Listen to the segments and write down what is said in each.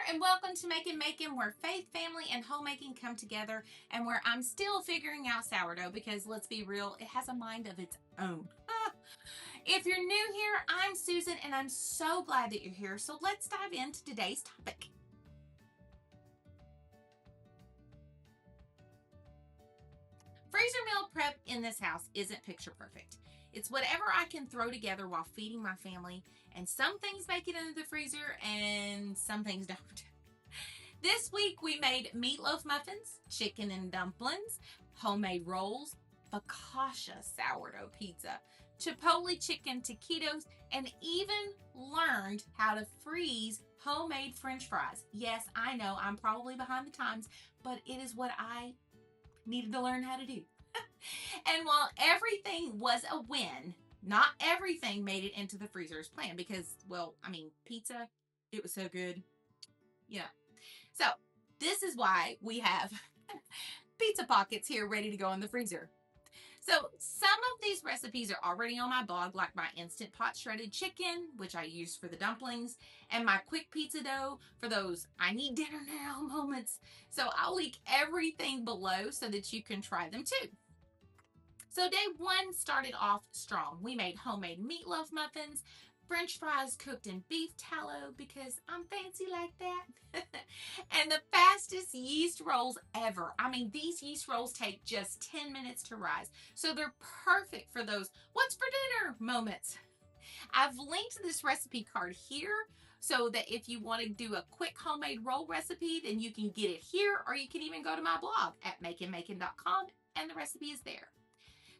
and welcome to Making, where faith, family, and homemaking come together, and where I'm still figuring out sourdough because let's be real, it has a mind of its own. If you're new here, I'm Susan, and I'm so glad that you're here. So let's dive into today's topic. Freezer meal prep in this house isn't picture perfect. It's whatever I can throw together while feeding my family, and some things make it into the freezer and some things don't. This week we made meatloaf muffins, chicken-n-dumplings, homemade rolls, focaccia sourdough pizza, Chipotle chicken taquitos, and even learned how to freeze homemade French fries. Yes, I know I'm probably behind the times, but it is what I needed to learn how to do. And while everything was a win, not everything made it into the freezer as planned because, well, I mean, pizza, it was so good. Yeah. So this is why we have pizza pockets here ready to go in the freezer. So some of these recipes are already on my blog, like my Instant Pot shredded chicken, which I use for the dumplings, and my quick pizza dough for those I need dinner now moments. So I'll link everything below so that you can try them too. So day one started off strong. We made homemade meatloaf muffins, French fries cooked in beef tallow because I'm fancy like that, and the fastest yeast rolls ever. I mean, these yeast rolls take just 10 minutes to rise, so they're perfect for those what's for dinner moments. I've linked this recipe card here so that if you want to do a quick homemade roll recipe, then you can get it here, or you can even go to my blog at making.com and the recipe is there.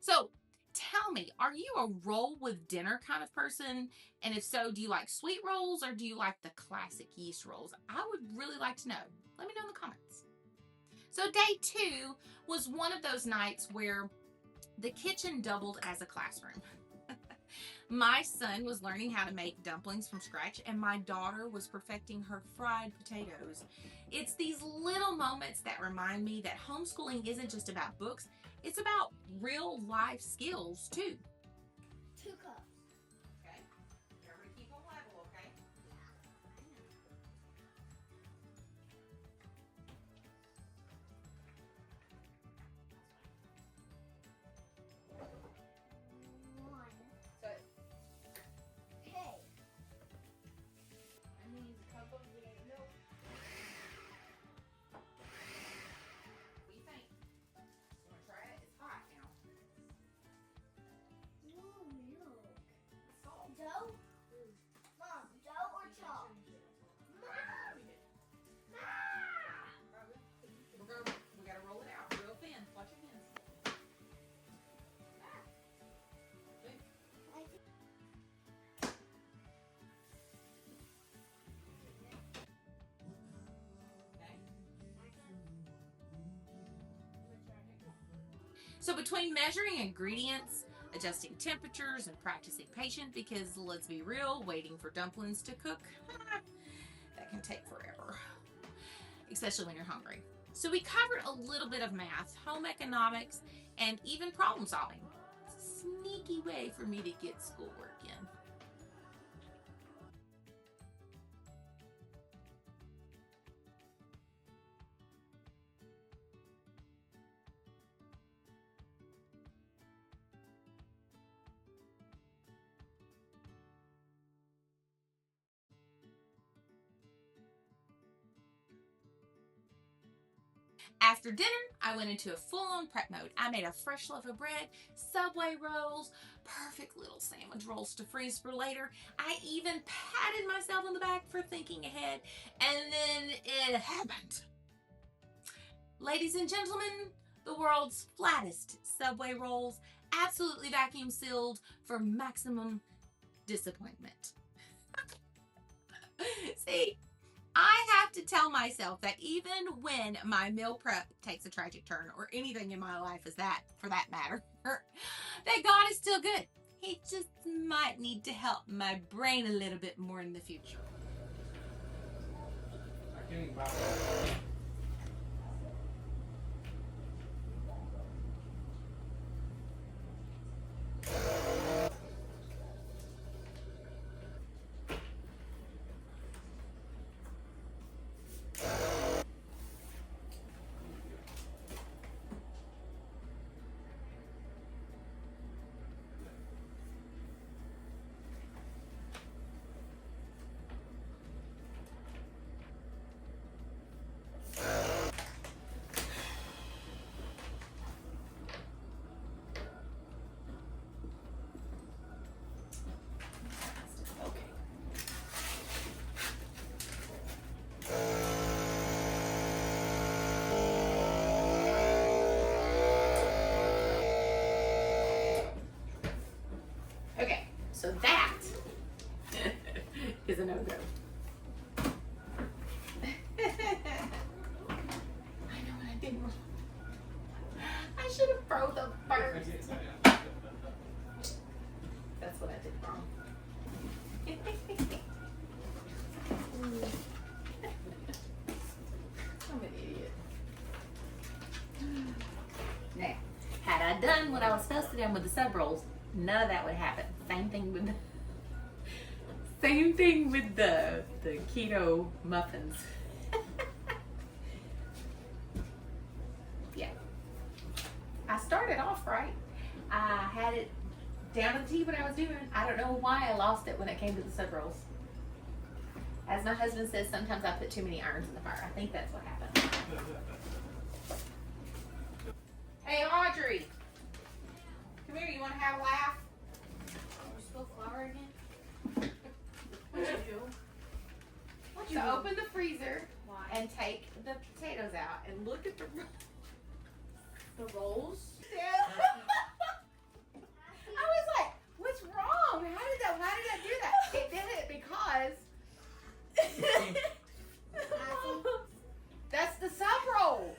So tell me, are you a roll with dinner kind of person? And if so, do you like sweet rolls or do you like the classic yeast rolls? I would really like to know. Let me know in the comments. So day two was one of those nights where the kitchen doubled as a classroom. My son was learning how to make dumplings from scratch, and my daughter was perfecting her fried potatoes. It's these little moments that remind me that homeschooling isn't just about books, it's about real life skills too. 2 cups. Okay. Everybody keep them level, okay? One. So Hey. I need a cup of milk. What do you think? You want to try it? It's hot now. Ooh, milk. Salt. Dough? Mom, dough or chalk? We gotta roll it out real thin. Watch your hands. So between measuring ingredients, adjusting temperatures, and practicing patience, because let's be real, waiting for dumplings to cook, that can take forever, especially when you're hungry. So we covered a little bit of math, home economics, and even problem solving. It's a sneaky way for me to get schoolwork in. After dinner, I went into a full-on prep mode. I made a fresh loaf of bread, Subway rolls, perfect little sandwich rolls to freeze for later. I even patted myself on the back for thinking ahead, and then it happened. Ladies and gentlemen, the world's flattest Subway rolls, absolutely vacuum sealed for maximum disappointment. See, I have to tell myself that even when my meal prep takes a tragic turn, or anything in my life is that, for that matter, that God is still good. He just might need to help my brain a little bit more in the future. So that is a no-go. I know what I did wrong. I should have froze them first. That's what I did wrong. I'm an idiot. Now, had I done what I was supposed to do with the sub rolls, none of that would happen. Same thing with the keto muffins. Yeah. I started off right. I had it down to the T what I was doing. I don't know why I lost it when it came to the sub rolls. As my husband says, sometimes I put too many irons in the fire. I think that's what happened. Hey, Audrey. Come here. You want to have a laugh? You spill flour again? What'd you do? What'd you So do? open the freezer Why? and take the potatoes out and look at the rolls? I was like, what's wrong? Why did I do that? It did it because that's the sub roll.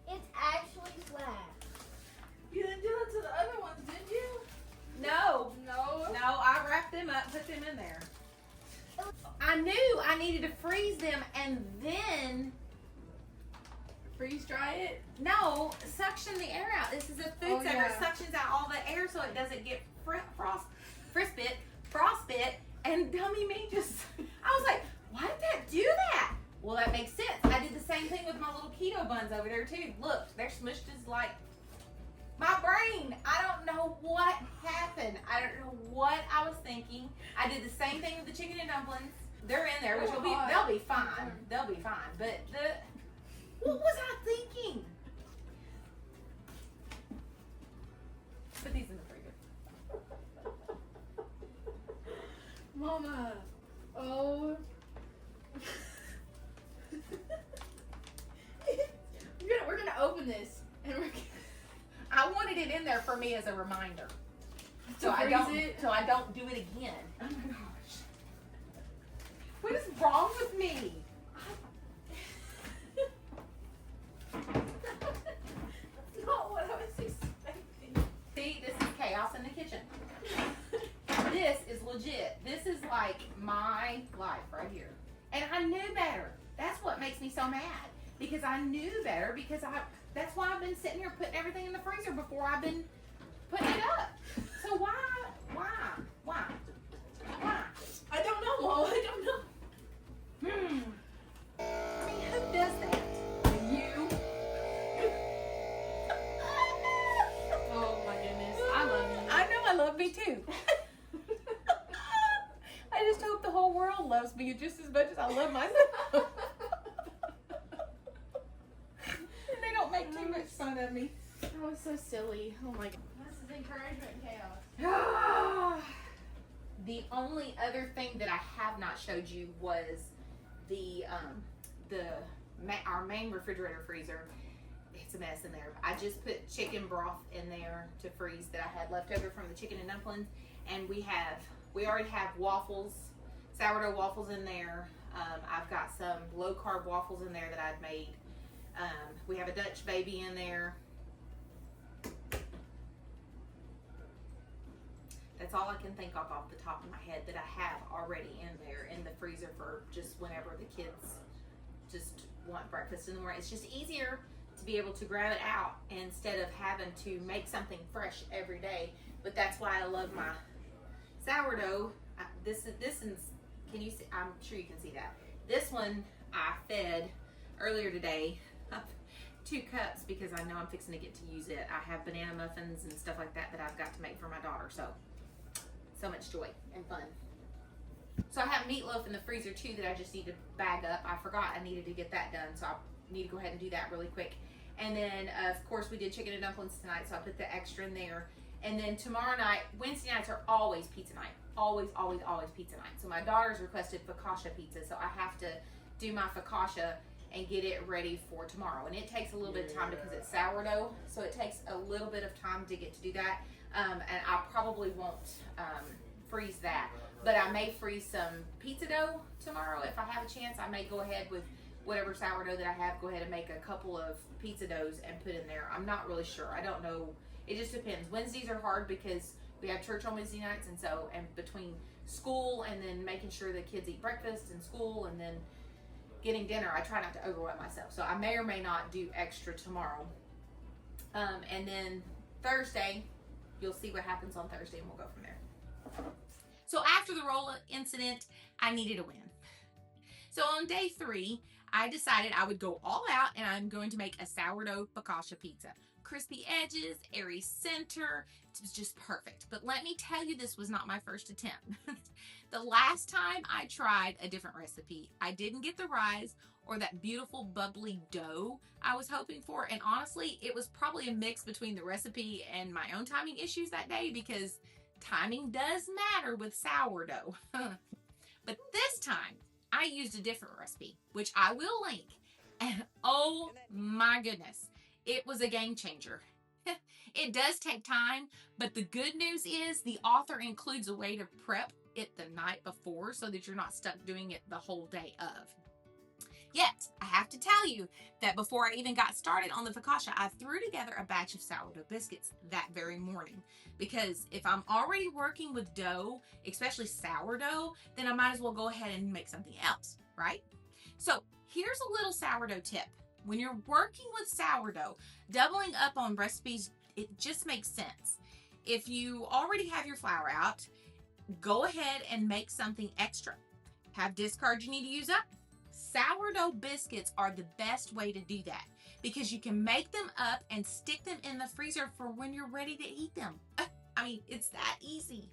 It's actually flat. You didn't do it to the other ones, did you? No, No. I wrapped them up, put them in there. I knew I needed to freeze them and then Freeze dry it? no, suction the air out. This is a food Oh, saver. yeah. It suctions out all the air so it doesn't get frostbite, and dummy me just, I was like, why did that do that? Well, that makes sense. I did the same thing with my little keto buns over there too. Look, they're smushed as like my brain. I don't know what happened. I don't know what I was thinking. I did the same thing with the chicken and dumplings. They're in there, which they'll be fine. They'll be fine. But what was I thinking? Put these in the freezer. Mama. Oh. We're gonna open this and we're I wanted it in there for me as a reminder. To So I freeze don't do it again. Oh my gosh. What is wrong with me? That's not what I was expecting. See, this is chaos in the kitchen. This is legit. This is like my life right here. And I knew better. That's what makes me so mad. Because I knew better, that's why I've been sitting here putting everything in the freezer before I've been putting it up. So why? I don't know, Mom. I don't know. Who does that? You? Oh my goodness. I love you. I know I love me too. I just hope the whole world loves me just as much as I love myself. And they don't make too much fun of me. That was so silly. Oh my god. This is encouragement chaos. The only other thing that I have not showed you was our main refrigerator freezer. It's a mess in there. I just put chicken broth in there to freeze that I had left over from the chicken and dumplings, and we already have waffles, sourdough waffles in there. I've got some low carb waffles in there that I'd made. We have a Dutch baby in there. That's all I can think of off the top of my head that I have already in there in the freezer for just whenever the kids just want breakfast in the morning. It's just easier to be able to grab it out instead of having to make something fresh every day. But that's why I love my sourdough. This is, can you see? I'm sure you can see that. This one I fed earlier today. 2 cups because I know I'm fixing to get to use it. I have banana muffins and stuff like that I've got to make for my daughter. So much joy and fun. So I have meatloaf in the freezer too that I just need to bag up. I forgot I needed to get that done, so I need to go ahead and do that really quick. And then of course we did chicken and dumplings tonight, so I put the extra in there. And then tomorrow night, Wednesday nights are always pizza night. Always pizza night. So my daughter's requested focaccia pizza, so I have to do my focaccia and get it ready for tomorrow. And it takes a little bit of time because it's sourdough, so it takes a little bit of time to get to do that. and I probably won't freeze that. But I may freeze some pizza dough tomorrow if I have a chance. I may go ahead with whatever sourdough that I have, go ahead and make a couple of pizza doughs and put in there. I'm not really sure. I don't know. It just depends. Wednesdays are hard because we have church on Wednesday nights, and between school and then making sure the kids eat breakfast in school and then getting dinner, I try not to overwhelm myself. So I may or may not do extra tomorrow. And then Thursday, you'll see what happens on Thursday and we'll go from there. So after the roll incident, I needed a win. So on day 3, I decided I would go all out and I'm going to make a sourdough focaccia pizza. Crispy edges, airy center, it was just perfect. But let me tell you, this was not my first attempt. The last time I tried a different recipe, I didn't get the rise or that beautiful bubbly dough I was hoping for. And honestly, it was probably a mix between the recipe and my own timing issues that day, because timing does matter with sourdough. But this time, I used a different recipe, which I will link. And oh my goodness, it was a game changer. It does take time, but the good news is the author includes a way to prep it the night before so that you're not stuck doing it the whole day of. Yet, I have to tell you that before I even got started on the focaccia, I threw together a batch of sourdough biscuits that very morning. Because if I'm already working with dough, especially sourdough, then I might as well go ahead and make something else, right? So here's a little sourdough tip. When you're working with sourdough, doubling up on recipes, it just makes sense. If you already have your flour out, go ahead and make something extra. Have discards you need to use up? Sourdough biscuits are the best way to do that because you can make them up and stick them in the freezer for when you're ready to eat them. I mean, it's that easy.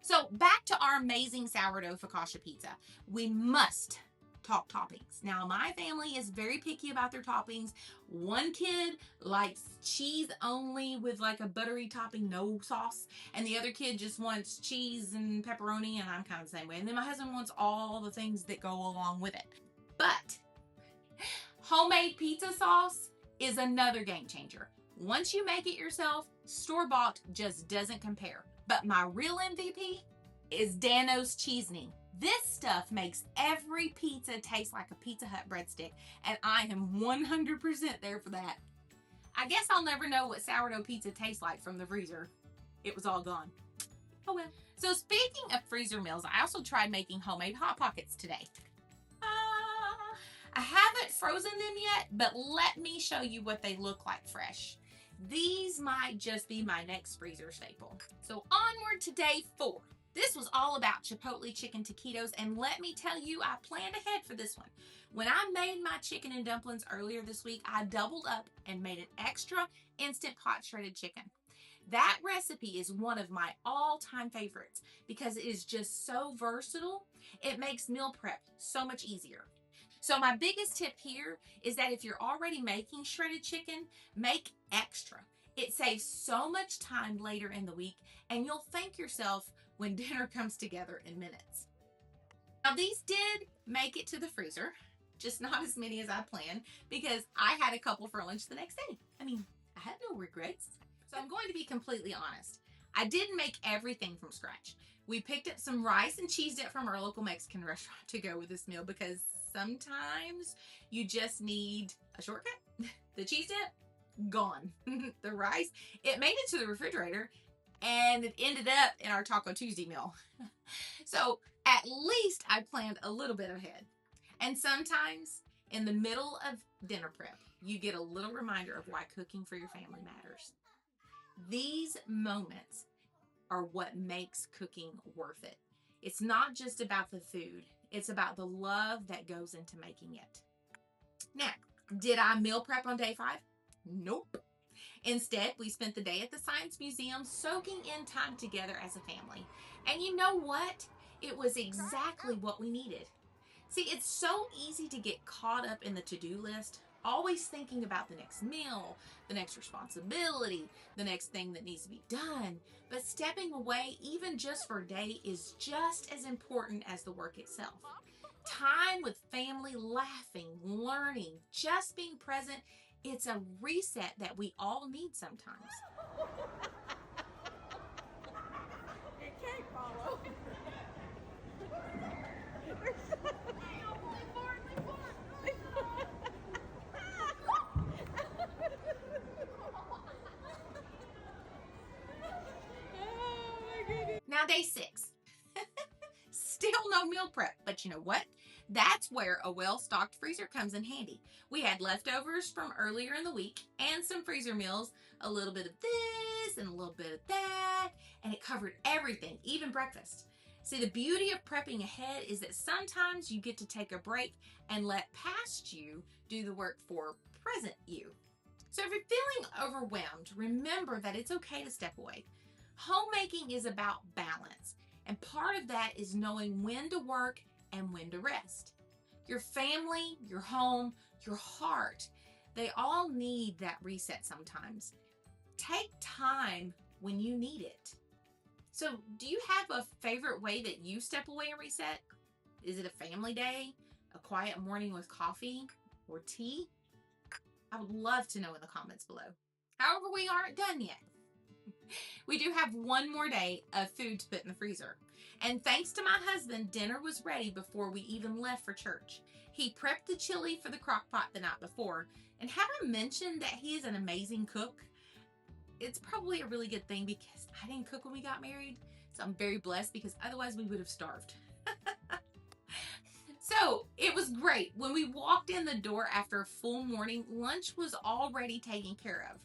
So back to our amazing sourdough focaccia pizza. We must talk toppings. Now, my family is very picky about their toppings. One kid likes cheese only with like a buttery topping, no sauce. And the other kid just wants cheese and pepperoni, and I'm kind of the same way. And then my husband wants all the things that go along with it. But homemade pizza sauce is another game changer. Once you make it yourself, store-bought just doesn't compare. But my real MVP is Dano's Cheesening. This stuff makes every pizza taste like a Pizza Hut breadstick, and I am 100% there for that. I guess I'll never know what sourdough pizza tastes like from the freezer. It was all gone. Oh well. So speaking of freezer meals, I also tried making homemade Hot Pockets today. I haven't frozen them yet, but let me show you what they look like fresh. These might just be my next freezer staple. So onward to day 4. This was all about Chipotle chicken taquitos, and let me tell you, I planned ahead for this one. When I made my chicken and dumplings earlier this week, I doubled up and made an extra instant pot shredded chicken. That recipe is one of my all-time favorites because it is just so versatile. It makes meal prep so much easier. So my biggest tip here is that if you're already making shredded chicken, make extra. It saves so much time later in the week, and you'll thank yourself when dinner comes together in minutes. Now these did make it to the freezer, just not as many as I planned because I had a couple for lunch the next day. I mean, I have no regrets. So I'm going to be completely honest. I didn't make everything from scratch. We picked up some rice and cheese dip from our local Mexican restaurant to go with this meal because sometimes you just need a shortcut. The cheese dip, gone. The rice, it made it to the refrigerator and it ended up in our Taco Tuesday meal. So at least I planned a little bit ahead. And sometimes in the middle of dinner prep, you get a little reminder of why cooking for your family matters. These moments are what makes cooking worth it. It's not just about the food. It's about the love that goes into making it. Now, did I meal prep on day 5? Nope. Instead, we spent the day at the Science Museum soaking in time together as a family. And you know what? It was exactly what we needed. See, it's so easy to get caught up in the to-do list, always thinking about the next meal, the next responsibility, the next thing that needs to be done. But stepping away, even just for a day, is just as important as the work itself. Time with family, laughing, learning, just being present, it's a reset that we all need sometimes. meal prep, but you know what? That's where a well-stocked freezer comes in handy. We had leftovers from earlier in the week and some freezer meals, a little bit of this and a little bit of that, and it covered everything, even breakfast. See, the beauty of prepping ahead is that sometimes you get to take a break and let past you do the work for present you. So if you're feeling overwhelmed, remember that it's okay to step away. Homemaking is about balance, and part of that is knowing when to work and when to rest. Your family, your home, your heart, they all need that reset sometimes. Take time when you need it. So, do you have a favorite way that you step away and reset? Is it a family day, a quiet morning with coffee or tea? I would love to know in the comments below. However, we aren't done yet. We do have one more day of food to put in the freezer. And thanks to my husband, dinner was ready before we even left for church. He prepped the chili for the crockpot the night before. And have I mentioned that he is an amazing cook? It's probably a really good thing because I didn't cook when we got married. So I'm very blessed because otherwise we would have starved. So it was great. When we walked in the door after a full morning, lunch was already taken care of.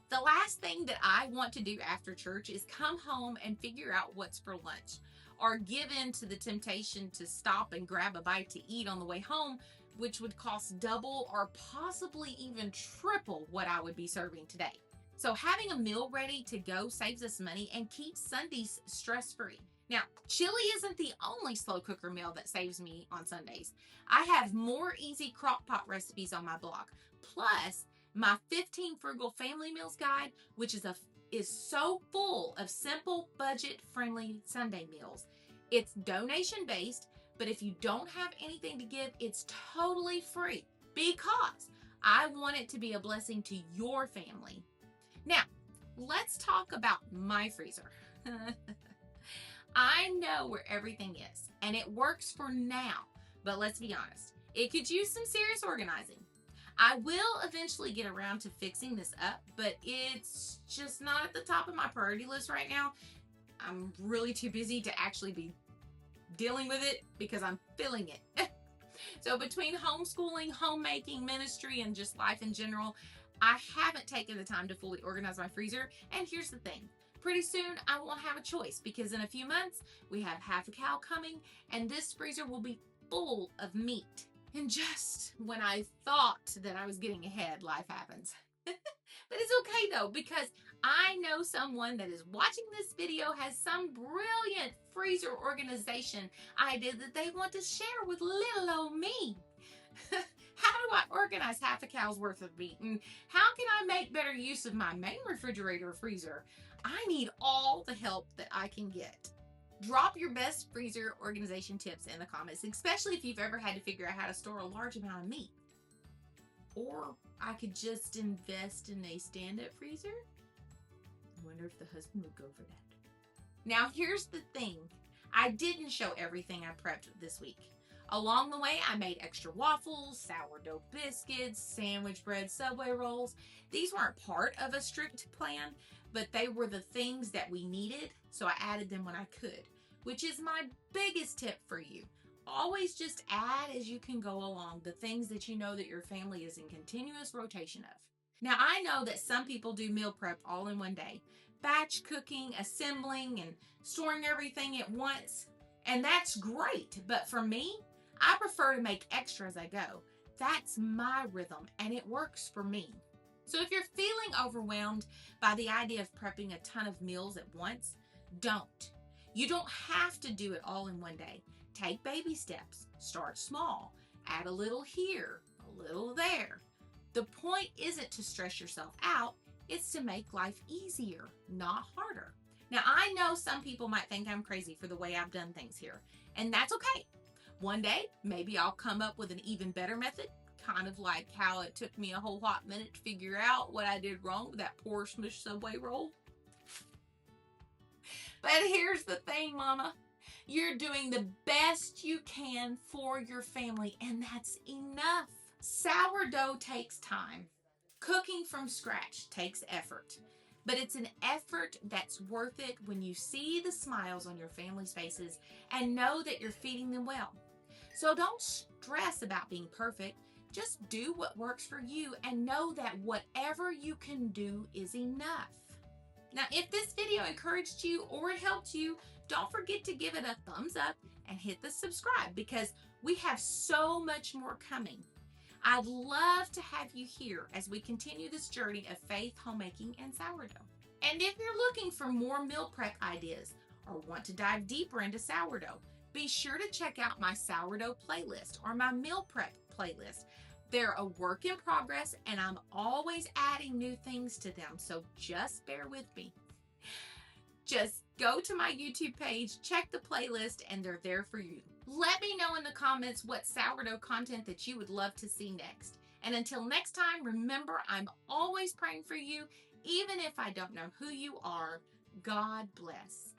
The last thing that I want to do after church is come home and figure out what's for lunch, or give in to the temptation to stop and grab a bite to eat on the way home, which would cost double or possibly even triple what I would be serving today. So having a meal ready to go saves us money and keeps Sundays stress-free. Now, chili isn't the only slow cooker meal that saves me on Sundays. I have more easy crockpot recipes on my blog, plus my 15 frugal family meals guide, which is so full of simple, budget-friendly Sunday meals. It's donation-based, but if you don't have anything to give, it's totally free because I want it to be a blessing to your family. Now, let's talk about my freezer. I know where everything is, and it works for now, but let's be honest, it could use some serious organizing. I will eventually get around to fixing this up, but it's just not at the top of my priority list right now. I'm really too busy to actually be dealing with it because I'm feeling it. So between homeschooling, homemaking, ministry, and just life in general, I haven't taken the time to fully organize my freezer. And here's the thing. Pretty soon, I won't have a choice because in a few months, we have half a cow coming, and this freezer will be full of meat. And just when I thought that I was getting ahead, life happens. But it's okay though, because I know someone that is watching this video has some brilliant freezer organization idea that they want to share with little old me. How do I organize half a cow's worth of meat? And how can I make better use of my main refrigerator or freezer? I need all the help that I can get. Drop your best freezer organization tips in the comments, especially if you've ever had to figure out how to store a large amount of meat. Or I could just invest in a stand-up freezer. I wonder if the husband would go for that. Now here's the thing. I didn't show everything I prepped this week. Along the way, I made extra waffles, sourdough biscuits, sandwich bread, Subway rolls. These weren't part of a strict plan, but they were the things that we needed, so I added them when I could, which is my biggest tip for you. Always just add as you can go along the things that you know that your family is in continuous rotation of. Now, I know that some people do meal prep all in one day, batch cooking, assembling, and storing everything at once, and that's great, but for me, I prefer to make extra as I go. That's my rhythm, and it works for me. So if you're feeling overwhelmed by the idea of prepping a ton of meals at once, don't. You don't have to do it all in one day. Take baby steps. Start small. Add a little here, a little there. The point isn't to stress yourself out. It's to make life easier, not harder. Now, I know some people might think I'm crazy for the way I've done things here, and that's okay. One day, maybe I'll come up with an even better method, kind of like how it took me a whole hot minute to figure out what I did wrong with that poor smushed Subway roll. But here's the thing, Mama. You're doing the best you can for your family, and that's enough. Sourdough takes time. Cooking from scratch takes effort. But it's an effort that's worth it when you see the smiles on your family's faces and know that you're feeding them well. So don't stress about being perfect. Just do what works for you and know that whatever you can do is enough. Now, if this video encouraged you or it helped you, don't forget to give it a thumbs up and hit the subscribe because we have so much more coming. I'd love to have you here as we continue this journey of faith, homemaking, and sourdough. And if you're looking for more meal prep ideas or want to dive deeper into sourdough, be sure to check out my sourdough playlist or my meal prep playlist. They're a work in progress and I'm always adding new things to them, so just bear with me. Just go to my YouTube page, check the playlist, and they're there for you. Let me know in the comments what sourdough content that you would love to see next. And until next time, remember, I'm always praying for you, even if I don't know who you are. God bless.